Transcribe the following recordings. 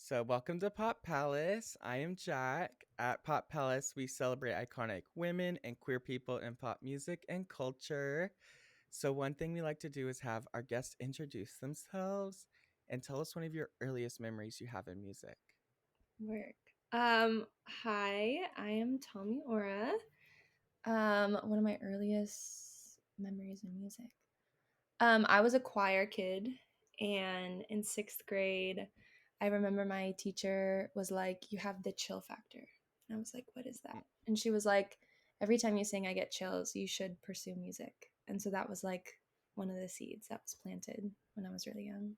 So, welcome to Pop Palace. I am Jack. At Pop Palace, we celebrate iconic women and queer people in pop music and culture. So, one thing we like to do is have our guests introduce themselves and tell us one of your earliest memories you have in music. Work. Hi, I am Tommi Aura. One of my earliest memories in music. I was a choir kid, and in sixth grade, I remember my teacher was like, "You have the chill factor." And I was like, "What is that?" And she was like, "Every time you sing, I get chills. You should pursue music." And so that was like one of the seeds that was planted when I was really young.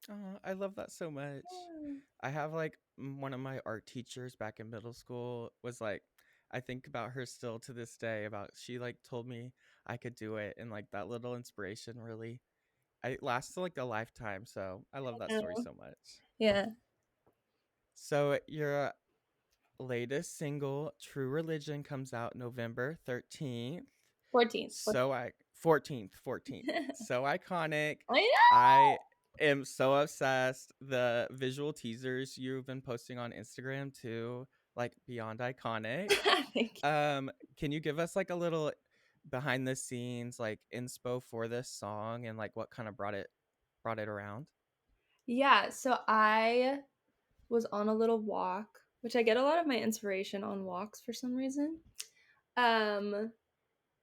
Oh, I love that so much. Yeah. I have one of my art teachers back in middle school was like, I think about her still to this day about she told me I could do it, and that little inspiration really it lasted like a lifetime, so I love that story so much. Yeah. So your latest single, True Religion, comes out November 13th. 14th. So I 14th. So iconic. I I am so obsessed. The visual teasers you've been posting on Instagram too, like beyond iconic. know. Thank you. Can you give us like a little behind the scenes inspo for this song and like what kind of brought it around? Yeah, so I was on a little walk, which I get a lot of my inspiration on walks for some reason. Um,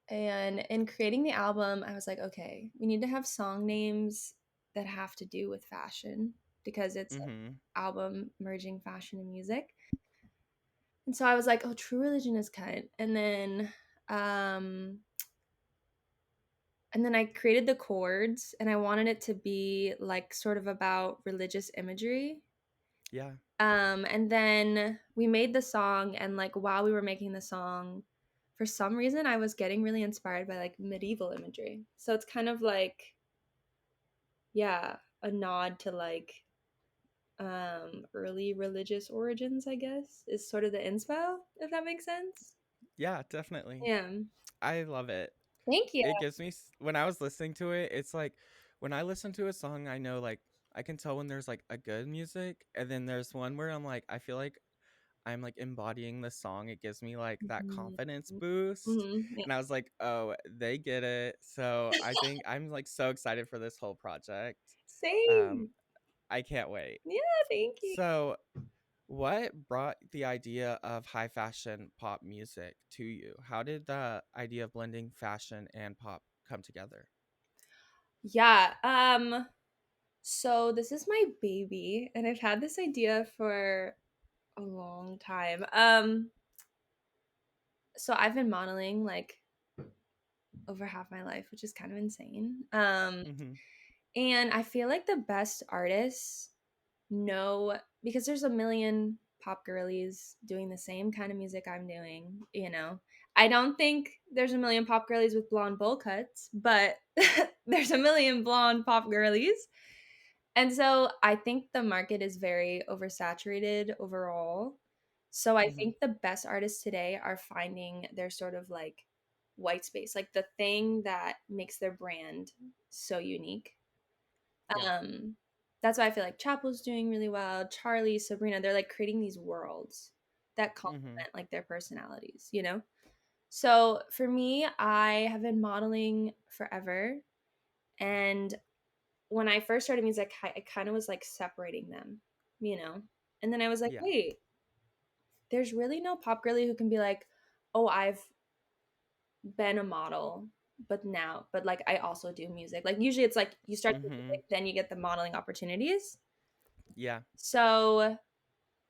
and in creating the album, I was like, okay, we need to have song names that have to do with fashion because it's an Mm-hmm. album merging fashion and music. And so I was like, oh, True Religion is cut. Um and then I created the chords and I wanted it to be like sort of about religious imagery. Yeah. And then we made the song, and like while we were making the song, for some reason I was getting really inspired by like medieval imagery. So it's kind of like, yeah, a nod to like early religious origins, I guess, is sort of the inspo, if that makes sense. Yeah, definitely. Yeah. I love it. Thank you. It gives me when I was listening to it, it's like when I listen to a song, I know I can tell when there's like a good music, and then there's one where I'm like I feel like I'm like embodying the song. It gives me like that Mhm. confidence boost. Yeah. And I was like, "Oh, they get it." So, I think I'm like so excited for this whole project. Um Same. I can't wait. Yeah, thank you. So, what brought the idea of high fashion pop music to you? How did the idea of blending fashion and pop come together? Yeah. So this is my baby, and I've had this idea for a long time. So I've been modeling like over half my life, which is kind of insane. Mhm. And I feel like the best artists know because there's a million pop girlies doing the same kind of music I'm doing, you know. I don't think there's a million pop girlies with blonde bowl cuts, but there's a million blonde pop girlies. And so I think the market is very oversaturated overall. So I Mhm. think the best artists today are finding their sort of like white space, like the thing that makes their brand so unique. Yeah. Um that's why I feel like Chapel's doing really well, Charlie, Sabrina, they're like creating these worlds that Mhm. complement like their personalities, you know? So for me, I have been modeling forever, and when I first started music, I kind of was like separating them, you know? And then I was like, Yeah. wait, there's really no pop girly who can be like, oh, I've been a model, but like I also do music. Like usually it's like you start doing Mhm. music, then you get the modeling opportunities. Yeah. So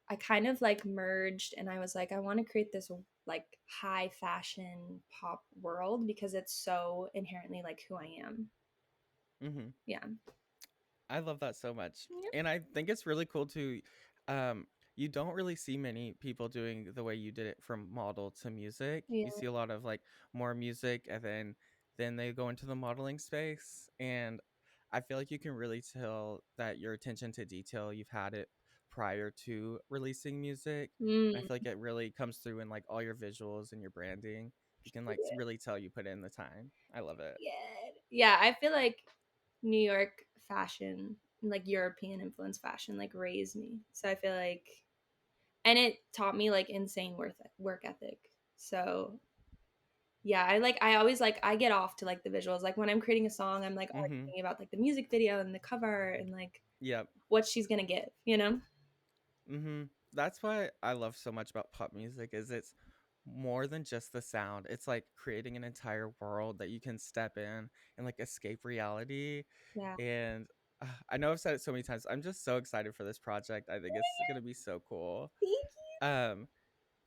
I kind of like merged and I was like, I want to create this like high fashion pop world because it's so inherently like who I am. Mhm. Yeah. I love that so much. Yep. And I think it's really cool to you don't really see many people doing the way you did it from model to music. You Yeah. see a lot of more music, and then they go into the modeling space, and I feel like you can really tell that your attention to detail, you've had it prior to releasing music. And I Mm. feel like it really comes through in like all your visuals and your branding. You can like really tell you put in the time. I love it. Yeah. Yeah, I feel like New York fashion like European influence fashion like raised me. So I feel like, and it taught me like insane work ethic. So yeah, I always like I get off to like the visuals. Like when I'm creating a song, I'm like already Mm-hmm. thinking about like the music video and the cover and like Yep. what she's gonna give, you know? Mm-hmm. That's why I love so much about pop music is it's more than just the sound. It's like creating an entire world that you can step in and like escape reality. Yeah. And I know I've said it so many times. I'm just so excited for this project. I think it's gonna be so cool. Thank Um,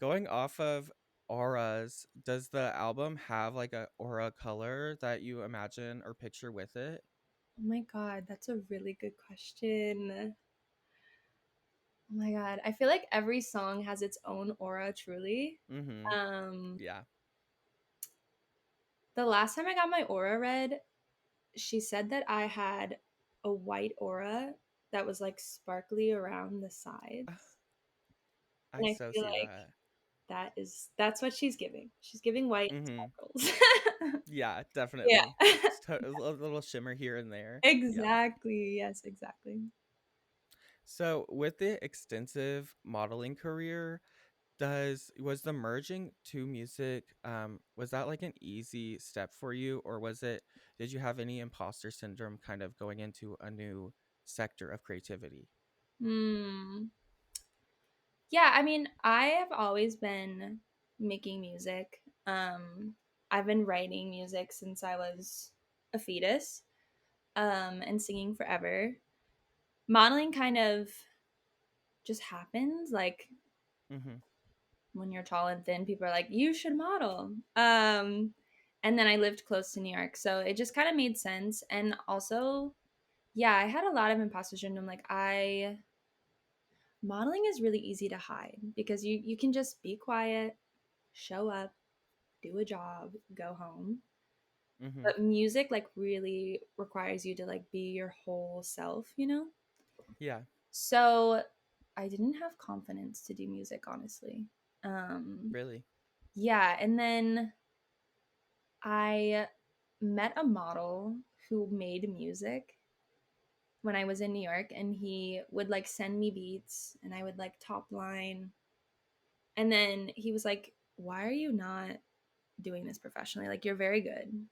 Going off of auras, does the album have like a aura color that you imagine or picture with it? Oh my God, that's a really good question. Oh my God. I feel like every song has its own aura, truly. Mm-hmm. Um, Yeah. the last time I got my aura read, she said that I had a white aura that was like sparkly around the sides. I And I so feel see like that. that's what she's giving. She's giving white Mm-hmm. sparkles. Yeah, Yeah. definitely. A little shimmer here and there. Yeah. Exactly. Yes, exactly. So, with the extensive modeling career, does was the merging to music was that like an easy step for you, or was it did you have any imposter syndrome kind of going into a new sector of creativity? Hmm. Yeah, I mean, I have always been making music. I've been writing music since I was a fetus, and singing forever. Modeling kind of just happens. Like Mm-hmm. when you're tall and thin, people are like, you should model. And then I lived close to New York, so it just kind of made sense. And also, yeah, I had a lot of imposter syndrome. Like I modeling is really easy to hide because you can just be quiet, show up, do a job, go home. Mm-hmm. But music like really requires you to like be your whole self, you know? Yeah. So I didn't have confidence to do music, honestly. Um Really. yeah, and then I met a model who made music when I was in New York, and he would like send me beats and I would like top line. And then he was like, "Why are you not doing this professionally? Like you're very good."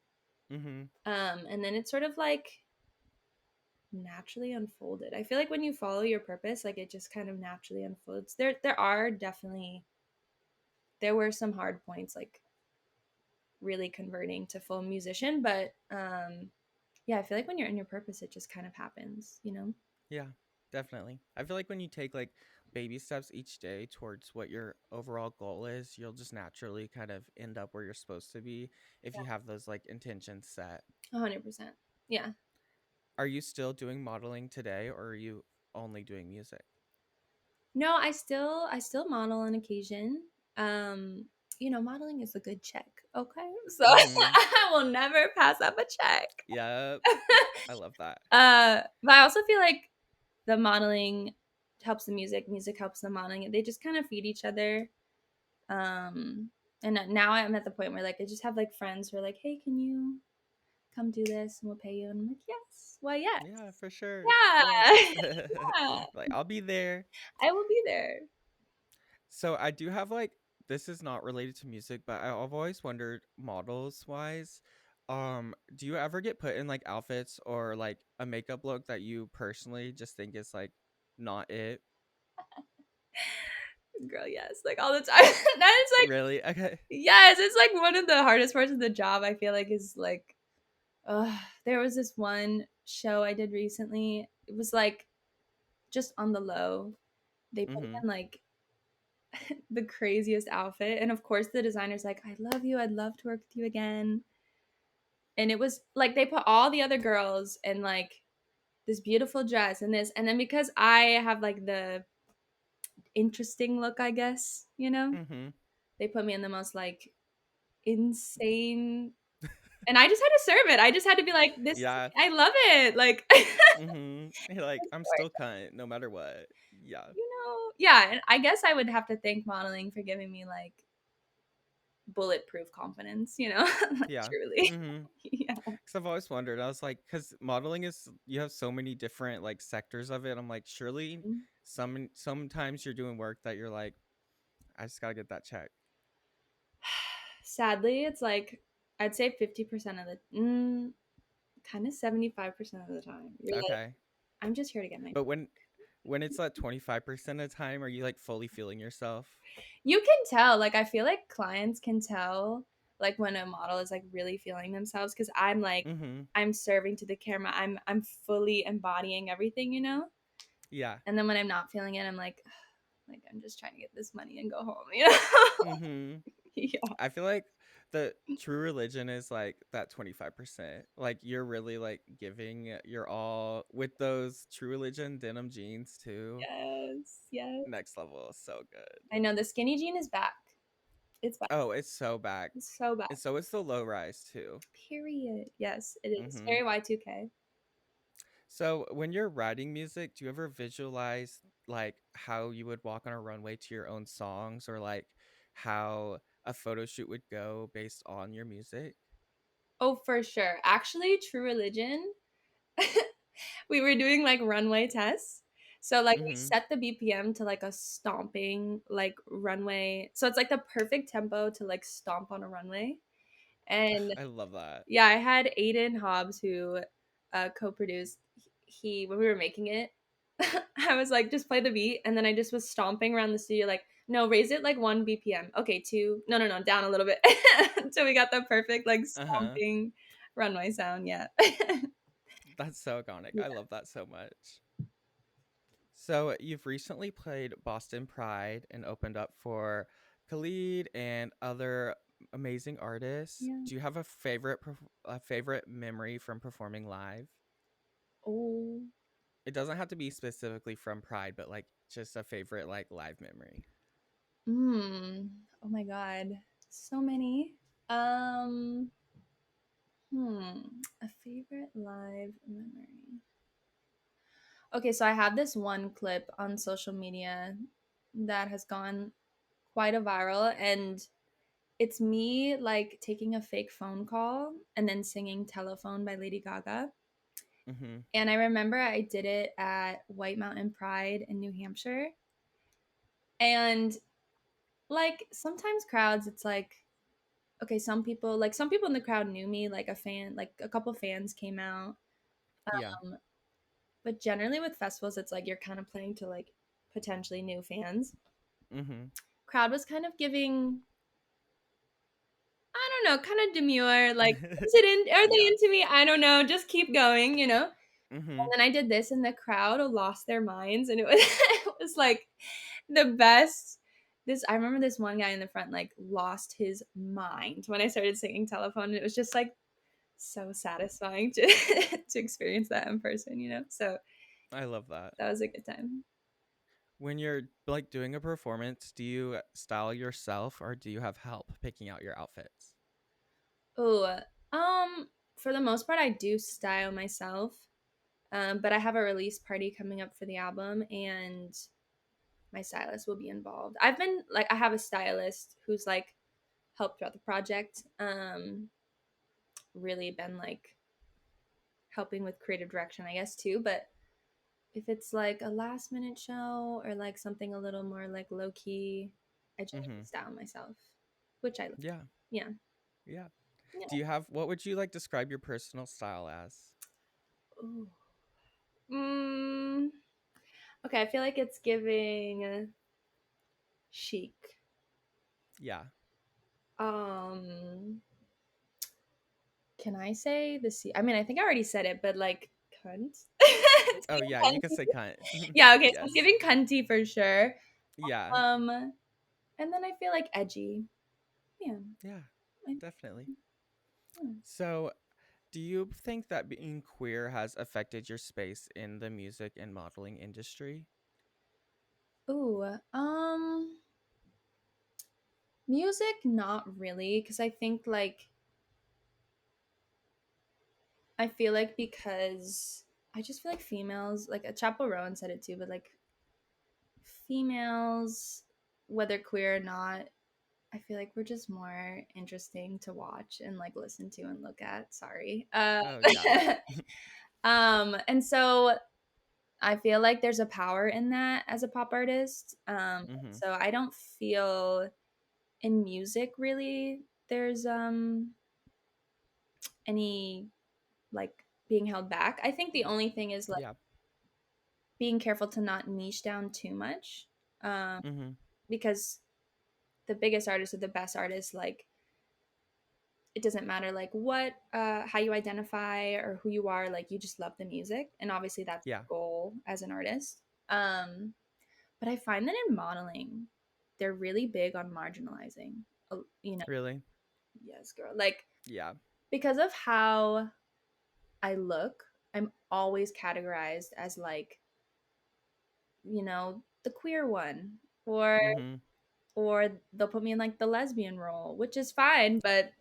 Mm-hmm. And then it sort of like naturally unfolded. I feel like when you follow your purpose, like it just kind of naturally unfolds. There are definitely there were some hard points like really converting to full musician, but yeah, I feel like when you're in your purpose it just kind of happens, you know? Yeah, definitely. I feel like when you take like baby steps each day towards what your overall goal is, you'll just naturally kind of end up where you're supposed to be if Yeah, you have those like intentions set. 100%. Yeah. Are you still doing modeling today, or are you only doing music? No, I still model on occasion. Um, modeling is a good check, okay? So Mm-hmm. I will never pass up a check. Yep. I love that. But I also feel like the modeling helps the music helps the modeling. They just kind of feed each other. Um, and now I'm at the point where like I just have like friends who are like, "Hey, can you come do this and we'll pay you?" And I'm like, "Yes, why yes, Yeah, for sure. yeah, Yes. yeah, Like I'll be there. I will be there." So I do have like this is not related to music, but I've always wondered models wise, do you ever get put in like outfits or like a makeup look that you personally just think is like not it? Girl, yes, like all the time. That is like Really? Okay. yes, it's like one of the hardest parts of the job. I feel like is like, there was this one show I did recently. It was like just on the low. They put me Mhm. in like the craziest outfit, and of course the designer's like, "I love you. I'd love to work with you again." And it was like they put all the other girls in like this beautiful dress and this, and then because I have like the interesting look, I guess, Mhm. they put me in the most like insane, and I just had to serve it. I just had to be like, this, Yeah. I love it. Like, Mhm. You're like I'm still cunt no matter what. Yeah. yeah. And I guess I would have to thank modeling for giving me like bulletproof confidence, you know? Like, Yeah. truly. Mhm. Yeah. Because I've always wondered. I was like, because modeling is you have so many different like sectors of it. I'm like, surely sometimes you're doing work that you're like, I just gotta get that check. Sadly, it's like I'd say 50% of the kind of 75% of the time. You're like, Okay. I'm just here to get my. But when it's like 25% of the time, are you like fully feeling yourself? You can tell, like I feel like clients can tell like when a model is like really feeling themselves cuz I'm like Mm-hmm. I'm serving to the camera. I'm fully embodying everything, you know? Yeah. And then when I'm not feeling it, I'm like I'm just trying to get this money and go home, you know? Mm-hmm. Yeah. I feel like the true religion is like that 25%. Like you're really like giving your all with those true religion denim jeans too. Yes. Yes. Next level. So good. I know the skinny jean is back. It's back. Oh, it's so back. It's so back. And so it's the low rise too. Period. Yes, it is. Mm-hmm. Very Y2K. So when you're writing music, do you ever visualize like how you would walk on a runway to your own songs or like how a photo shoot would go based on your music? Oh, for sure. Actually, True Religion, we were doing like runway tests. So like we Mm-hmm. set the BPM to like a stomping like runway. So it's like the perfect tempo to like stomp on a runway. And I love that. yeah, I had Aidan Hobbs who co-produced. He when we were making it, I was like, just play the beat, and then I just was stomping around the studio, like, no, raise it like 1 BPM. Okay, two. No, no, no, down a little bit, until we got the perfect like Uh-huh. stomping runway sound. Yeah. That's so iconic. Yeah. I love that so much. So you've recently played Boston Pride and opened up for Khalid and other amazing artists. Yeah. Do you have a favorite memory from performing live? Oh. It doesn't have to be specifically from Pride, but like just a favorite like live memory. Hmm. Oh my God. So many. Um. A favorite live memory. Okay, so I have this one clip on social media that has gone quite a viral, and it's me like taking a fake phone call and then singing Telephone by Lady Gaga. Mm-hmm. And I remember I did it at White Mountain Pride in New Hampshire. And like sometimes crowds, it's like, okay, some people in the crowd knew me, like like a couple fans came out. Yeah. Um, but generally with festivals, it's like you're kind of playing to like potentially new fans. Mm-hmm. Crowd was kind of giving, I don't know, kind of demure, like, is it in, are they Yeah. into me? I don't know, just keep going, you know? Mm-hmm. And then I did this and the crowd lost their minds and it was it was like the best. This I remember this one guy in the front like lost his mind when I started singing Telephone and it was just like so satisfying to to experience that in person, you know? So I love that. that was a good time. When you're like doing a performance, do you style yourself or do you have help picking out your outfits? Oh, for the most part I do style myself. But I have a release party coming up for the album, and my stylist will be involved. I've been like, I have a stylist who's like helped throughout the project. Really been like helping with creative direction, I guess, too. But if it's like a last minute show or like something a little more like low key, I generally Mm-hmm. style myself, which I like. Yeah. Yeah. Yeah. Yeah. Do you have what would you like describe your personal style as? Ooh. Mm, okay, I feel like it's giving chic. Yeah. Um, Can I say the C? I mean, I think I already said it, but like cunt. It's Oh yeah, giving you could cunty. say kind. Yeah, okay, so it's Yes. giving cunty for sure. Yeah. Um, and then I feel like edgy. Yeah. Yeah. I, Definitely. yeah. So, do you think that being queer has affected your space in the music and modeling industry? Ooh, music, not really, because I think like I feel like because I just feel like females, like Chappell Rowan said it too, but like females, whether queer or not, I feel like we're just more interesting to watch and like listen to and look at. Sorry. Oh yeah. And so I feel like there's a power in that as a pop artist. Mhm. So I don't feel in music really there's any like being held back. I think the only thing is like Yeah. being careful to not niche down too much. Um, Mhm. because the biggest artists are the best artists, like it doesn't matter like what how you identify or who you are, like you just love the music. And obviously that's Yeah. the goal as an artist. But I find that in modeling, they're really big on marginalizing. You know, Really? yes, girl. Like Yeah. because of how I look, I'm always categorized as like, the queer one, or Mhm. they'll put me in like the lesbian role, which is fine, but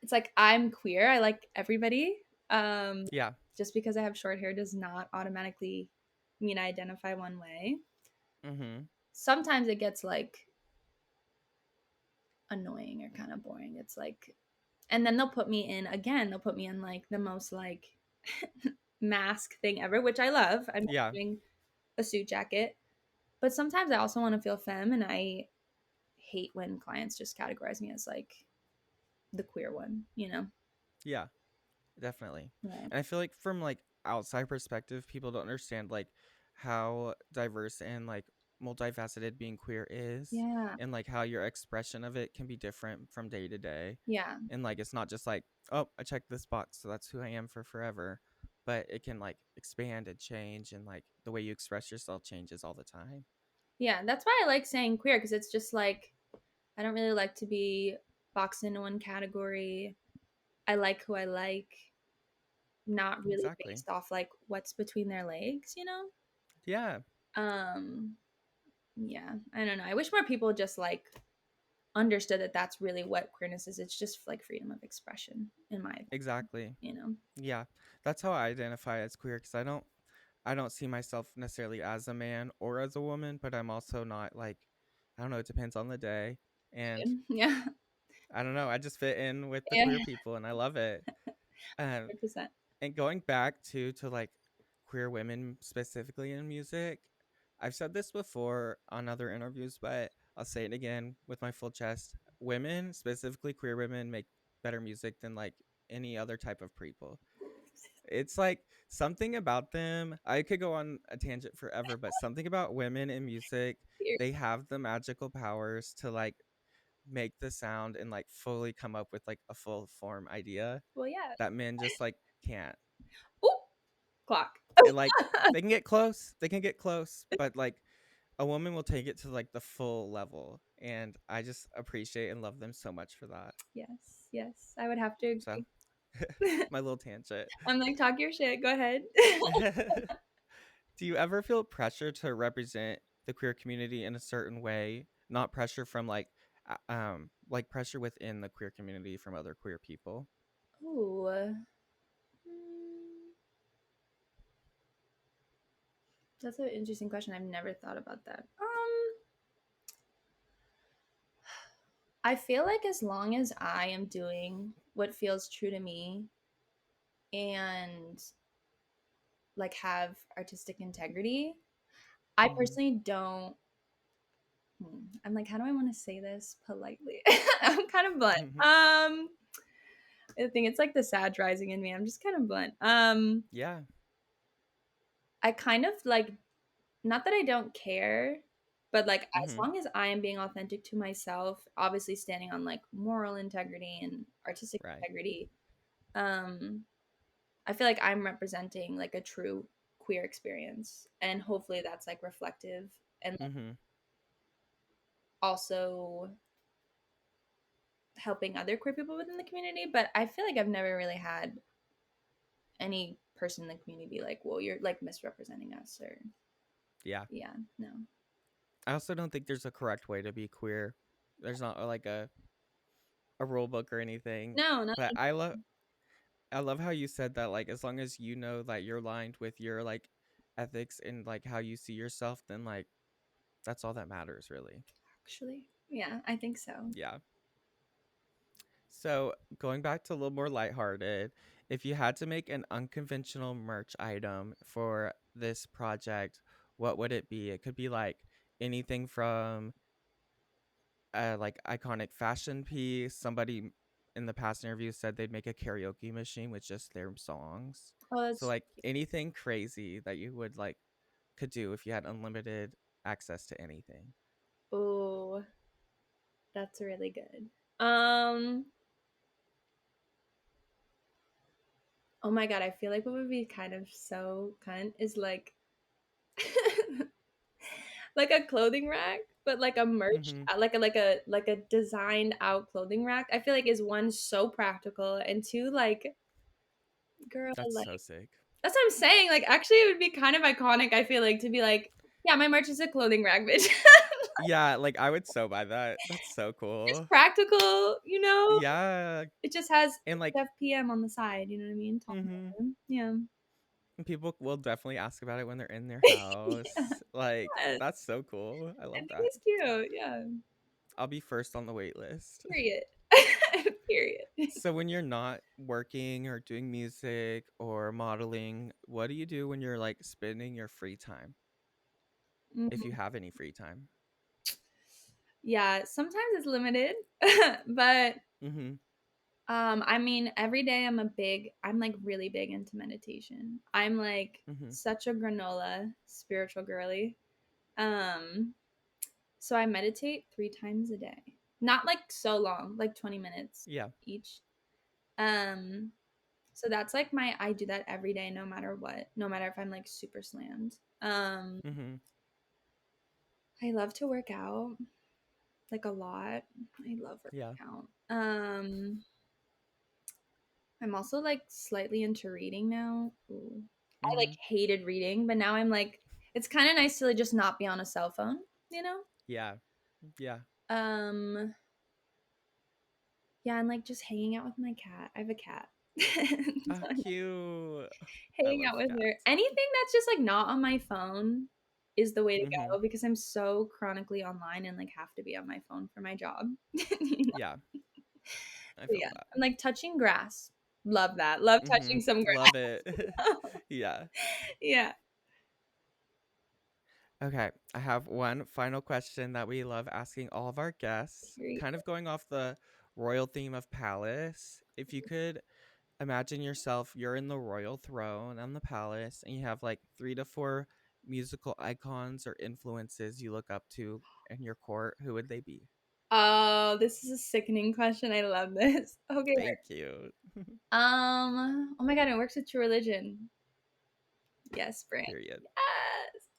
it's like I'm queer. I like everybody. Um Yeah. just because I have short hair does not automatically mean I identify one way. Mhm. Sometimes it gets like annoying or kind of boring. It's like, and then they'll put me in like the most like mask thing ever, which I love. I'm Yeah. doing a suit jacket. But sometimes I also want to feel femme, and I hate when clients just categorize me as like the queer one, you know? Yeah. Definitely. Right. And I feel like from like outside perspective, people don't understand like how diverse and like multifaceted being queer is, Yeah. and like how your expression of it can be different from day to day. Yeah. And like it's not just like, oh, I checked this box, so that's who I am for forever. But it can like expand and change, and like the way you express yourself changes all the time. Yeah. That's why I like saying queer, because it's just like, I don't really like to be boxed into one category. I like who I like, not really Exactly. based off like what's between their legs, you know? Yeah. Um, yeah. I don't know. I wish more people just like understood that that's really what queerness is. It's just like freedom of expression, in my opinion, Exactly. you know? Yeah. That's how I identify as queer, because I don't see myself necessarily as a man or as a woman, but I'm also not like, I don't know, it depends on the day. And Yeah. I don't know, I just fit in with the Yeah. queer people and I love it. Um 100%. and going back to like queer women specifically in music, I've said this before on other interviews, but I'll say it again with my full chest. Women, specifically queer women, make better music than like any other type of people. It's like something about them. I could go on a tangent forever, but something about women in music, they have the magical powers to like make the sound and like fully come up with like a full form idea Well, yeah. that men just like can't. Ooh, clock. And like they can get close, but like a woman will take it to like the full level. And I just appreciate and love them so much for that. Yes, yes, I would have to So agree. my little tangent. I'm like, talk your shit. Go ahead. Do you ever feel pressure to represent the queer community in a certain way? Not pressure from like pressure within the queer community from other queer people? Ooh, that's an interesting question. I've never thought about that. I feel like as long as I am doing what feels true to me and like have artistic integrity, I Hmm. personally don't. I'm like, how do I want to say this politely? I'm kind of blunt. I think it's like the Sag rising in me. I'm just kind of blunt. Yeah. I kind of like, not that I don't care, but like as Hmm. long as I am being authentic to myself, obviously standing on like moral integrity and artistic Right. integrity, um, I feel like I'm representing like a true queer experience, and hopefully that's like reflective and like, Hmm. also helping other queer people within the community. But I feel like I've never really had any person in the community like, well, you're like misrepresenting us, or Yeah. yeah, no. I also don't think there's a correct way to be queer. There's not like a rule book or anything. No, not But I love how you said that, like, as long as you know that you're aligned with your like ethics and like how you see yourself, then like that's all that matters really. actually. Yeah, I think so. Yeah. So, going back to a little more lighthearted, if you had to make an unconventional merch item for this project, what would it be? It could be like anything from like iconic fashion piece. Somebody in the past interview said they'd make a karaoke machine with just their songs. Oh, So that's like anything crazy that you would like could do if you had unlimited access to anything. oh, that's really good. Um, oh my god, I feel like what would be kind of so cunt is like like a clothing rack, but like a merch, Mhm. like a designed out clothing rack. I feel like is one so practical and two like girl That's like so sick. that's what I'm saying. Like actually, it would be kind of iconic. I feel like to be like, yeah, my merch is a clothing rack, bitch. Yeah, like I would so buy that. That's so It's cool. practical, you know. Yeah. It just has And like FPM on the side. You know what I mean? Tom mhm. Brady. Yeah. People will definitely ask about it when they're in their Yeah. house. Like Yes. that's so cool. I I love think that. it's cute. Yeah. I'll be first on the wait list. Period. Period. So when you're not working or doing music or modeling, what do you do when you're like spending your free time? If you Mhm. have any free time. Yeah, sometimes it's limited, but Mhm. I mean, every day I'm like really big into meditation. I'm like Mhm. such a granola spiritual girly. Um, so I meditate 3 times a day. Not like so long, like 20 minutes Yeah. each. Um, so that's like my I do that every day no matter what, no matter if I'm like super slammed. Mhm. I love to work out like a lot. I love Yeah. working out. I'm also like slightly into reading now. Ooh. I like Mhm. hated reading, but now I'm like it's kind of nice to like, just not be on a cell phone, you know? Yeah. Yeah. Um yeah, and like just hanging out with my cat. I have a cat. Ah, So, cute. I hanging love out with her. cats. Anything that's just like not on my phone is the way to Mhm. go because I'm so chronically online and like have to be on my phone for my job. You know? Yeah. I So, feel yeah. that. I'm like touching grass. Love that. Love touching Mhm. some Love it. grass. Yeah. Yeah. Okay, I have one final question that we love asking all of our guests, Here you kind of going off the royal theme of palace. If you could imagine yourself, you're in the royal throne on the palace, and you have like 3 to 4 musical icons or influences you look up to in your court, who would they be? Oh, this is a sickening question. I love this. Okay. Thank you. Oh my god, it works with True Religion. Yes, Brand. Period.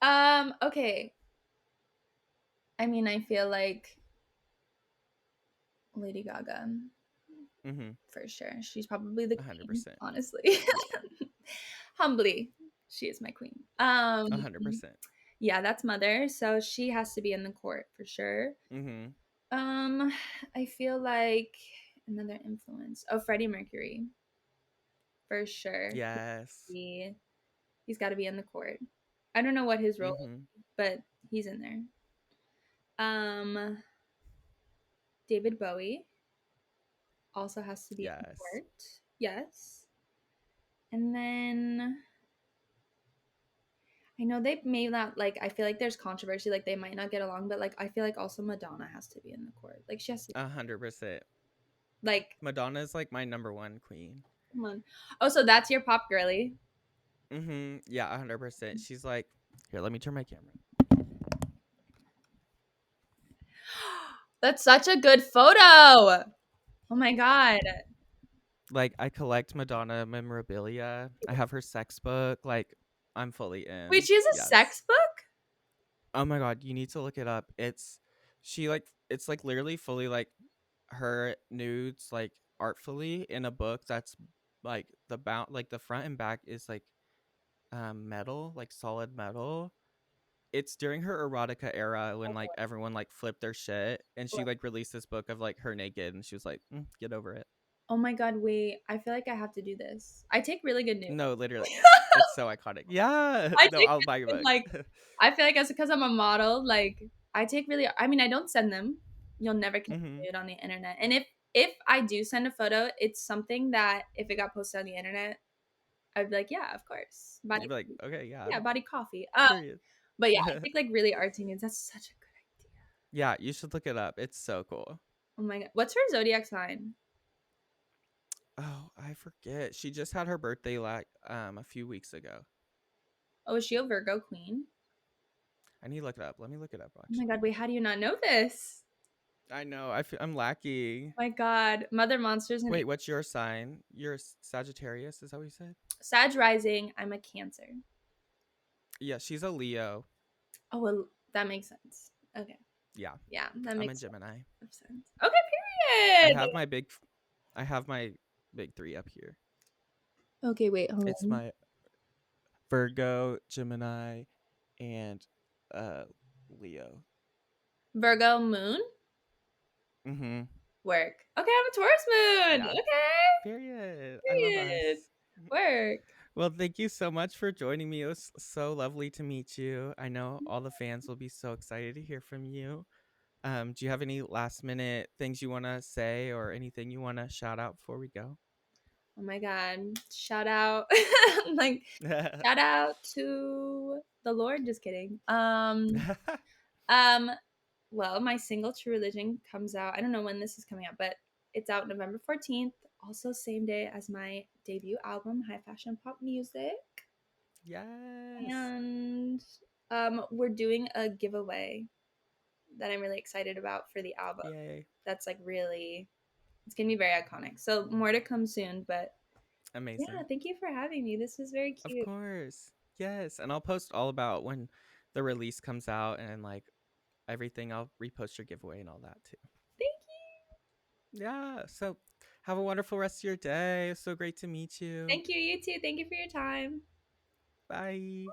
Yes. Okay. I mean, I feel like Lady Gaga Mm-hmm. for sure. She's probably the queen, 100%. honestly. Yeah. Humbly, she is my queen. 100%. Yeah, that's mother, so she has to be in the court for sure. Mm-hmm. Um, I feel like another influence. Oh, Freddie Mercury for sure. Yes. He he's got to be in the court. I don't know what his role Mm-hmm. is, but he's in there. Um, David Bowie also has to be in the Yes. court. Yes. And then I know they may not like I feel like there's controversy, like they might not get along, but like I feel like also Madonna has to be in the court. Like she has to 100%. like Madonna's like my number one queen. come on. Oh, so that's your pop girly. Mm-hmm. Yeah, 100%. She's like, here, let me turn my camera. That's such a good photo. Oh my god. Like, I collect Madonna memorabilia. I have her sex book. Like, I'm fully Wait, in. she has a Yes. sex book? Oh my god, you need to look it up. She like it's like literally fully like her nudes like artfully in a book that's like the front and back is like metal, like solid metal. It's during her erotica era when like everyone like flipped their shit, and she like released this book of like her naked, and she was like, get over it. Oh my god, wait. I feel like I have to do this. I take really good notes. No, literally, it's so iconic. Yeah, I no, take I'll buy your really book. good, like I feel like as because I'm a model, like I take really I mean I don't send them. You'll never catch Mhm. a nude on the internet. And if I do send a photo, it's something that if it got posted on the internet, I'd be like, "Yeah, of course. You'd Body be like, "Okay, yeah. yeah, body coffee." Period." But yeah, I think, like, really artsy nudes, that's such a good idea. Yeah, you should look it up. It's so cool. Oh my god. What's her zodiac sign? Oh, I forget. She just had her birthday like a few weeks ago. Oh, is she a Virgo queen? I need to look it up. Let me look it up Oh my actually. god, wait, how do you not know this? I know. I'm lacking. My god. Mother Monsters and Wait, what's your sign? You're a Sagittarius, is that what you said? Sag rising, I'm a Cancer. Yeah, she's a Leo. Oh, well, that makes sense. Okay. Yeah, Yeah, that I'm a makes Gemini. sense. Okay, I period. have my big I have my big 3 up here. Okay, wait, hold It's on. my Virgo, Gemini, and uh Leo. Virgo moon? Mhm. Work. Okay, I'm a Taurus moon. Yeah. Okay. Period. I love us. Period. Work. Well, thank you so much for joining me. It was so lovely to meet you. I know all the fans will be so excited to hear from you. Do you have any last minute things you want to say or anything you want to shout out before we go? Oh my god. Shout out. Like shout out to the Lord. Just kidding. Um, well, my single True Religion comes out. I don't know when this is coming out, but it's out November 14th. Also same day as my debut album, High Fashion Pop Music. Yes. And we're doing a giveaway that I'm really excited about for the album. Yay. That's like really it's gonna be very iconic. So more to come soon, but yeah, Amazing. thank you for having me. This was very Of cute. course. Yes. And I'll post all about when the release comes out and like everything. I'll repost your giveaway and all that too. Thank you. Yeah. So have a wonderful rest of your day. It was so great to meet you. Thank you, you too. Thank you for your time. Bye.